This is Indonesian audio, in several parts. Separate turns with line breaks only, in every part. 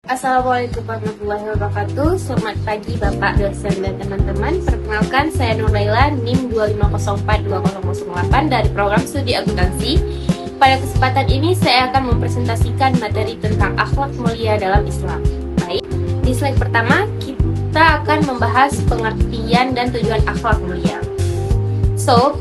Assalamualaikum warahmatullahi wabarakatuh. Selamat pagi Bapak, dosen, dan teman-teman. Perkenalkan, saya Nur Laila, NIM 25042008 dari program studi akuntansi. Pada kesempatan ini saya akan mempresentasikan materi tentang akhlak mulia dalam Islam. Baik, di slide pertama kita akan membahas pengertian dan tujuan akhlak mulia.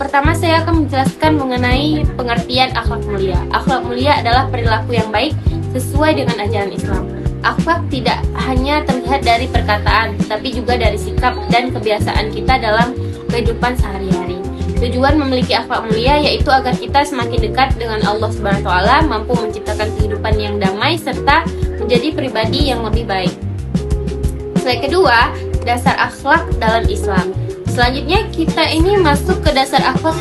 Pertama saya akan menjelaskan mengenai pengertian akhlak mulia. Akhlak mulia adalah perilaku yang baik sesuai dengan ajaran Islam. Akhlak tidak hanya terlihat dari perkataan, tetapi juga dari sikap dan kebiasaan kita dalam kehidupan sehari-hari. Tujuan memiliki akhlak mulia yaitu agar kita semakin dekat dengan Allah Subhanahu wa Ta'ala, mampu menciptakan kehidupan yang damai serta menjadi pribadi yang lebih baik. Slide kedua, dasar akhlak dalam Islam. Selanjutnya kita ini masuk ke dasar akhlak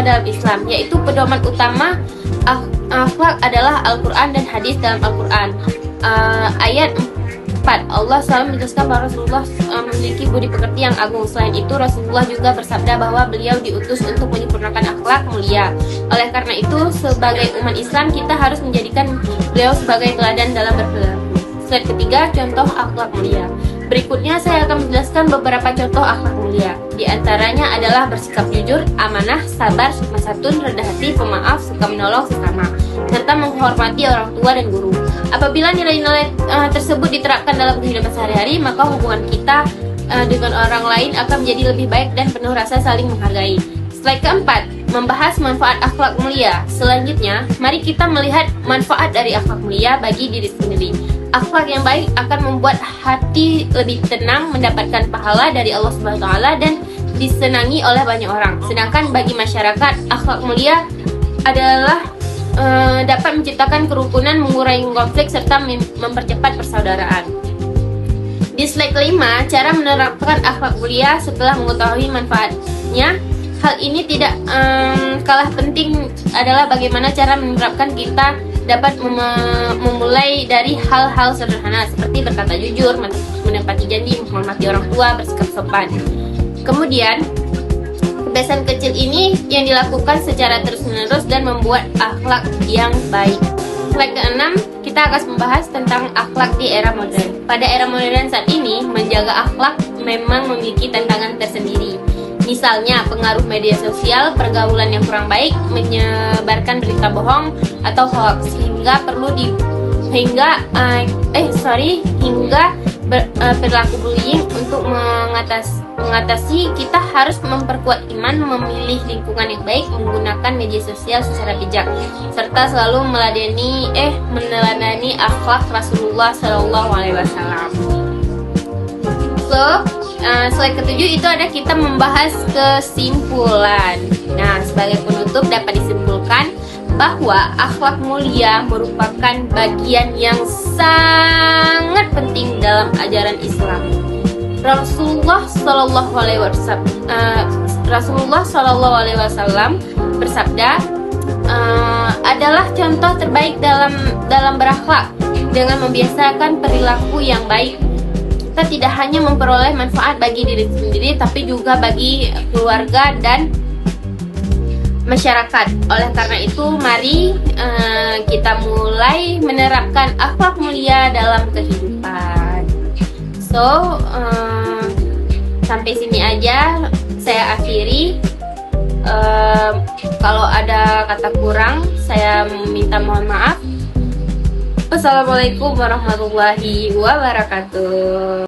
dalam Islam, yaitu pedoman utama akhlak adalah Al-Quran dan hadis dalam Al-Quran. Ayat 4, Allah selalu menjelaskan bahwa Rasulullah memiliki budi pekerti yang agung. Selain itu, Rasulullah juga bersabda bahwa beliau diutus untuk menyempurnakan akhlak mulia. Oleh karena itu, sebagai umat Islam, kita harus menjadikan beliau sebagai teladan dalam berperilaku. Slide ketiga, contoh akhlak mulia. Berikutnya saya akan menjelaskan beberapa contoh akhlak mulia. Di antaranya adalah bersikap jujur, amanah, sabar, sopan santun, rendah hati, pemaaf, suka menolong sesama, serta menghormati orang tua dan guru. Apabila nilai-nilai tersebut diterapkan dalam kehidupan sehari-hari, maka hubungan kita dengan orang lain akan menjadi lebih baik dan penuh rasa saling menghargai. Slide keempat, membahas manfaat akhlak mulia. Selanjutnya, mari kita melihat manfaat dari akhlak mulia bagi diri sendiri. Akhlak yang baik akan membuat hati lebih tenang, mendapatkan pahala dari Allah Subhanahu wa Ta'ala, dan disenangi oleh banyak orang. Sedangkan bagi masyarakat, akhlak mulia adalah dapat menciptakan kerukunan, mengurangi konflik, serta mempercepat persaudaraan. Di slide kelima, cara menerapkan akhlak mulia setelah mengetahui manfaatnya. Hal ini tidak kalah penting adalah bagaimana cara menerapkan. Kita dapat memulai dari hal-hal sederhana seperti berkata jujur, menepati janji, menghormati orang tua, bersikap sopan. Kemudian, kebiasaan kecil ini yang dilakukan secara terus-menerus dan membuat akhlak yang baik. Slide ke-6, kita akan membahas tentang akhlak di era modern. Pada era modern saat ini, menjaga akhlak memang memiliki tantangan tersendiri. Misalnya, pengaruh media sosial, pergaulan yang kurang baik, menyebarkan berita bohong atau hoax, hingga perilaku bullying. Untuk mengatasi, kita harus memperkuat iman, memilih lingkungan yang baik, menggunakan media sosial secara bijak, serta selalu meneladani akhlak Rasulullah SAW. Slide ketujuh itu ada kita membahas kesimpulan. Nah, sebagai penutup dapat disimpulkan bahwa akhlak mulia merupakan bagian yang sangat penting dalam ajaran Islam. Rasulullah Shallallahu Alaihi Wasallam bersabda, adalah contoh terbaik dalam berakhlak. Dengan membiasakan perilaku yang baik, kita tidak hanya memperoleh manfaat bagi diri sendiri, tapi juga bagi keluarga dan masyarakat. Oleh karena itu, mari kita mulai menerapkan akhlak mulia dalam kehidupan. Sampai sini aja saya akhiri. Kalau ada kata kurang, saya minta mohon maaf. Wassalamualaikum warahmatullahi wabarakatuh.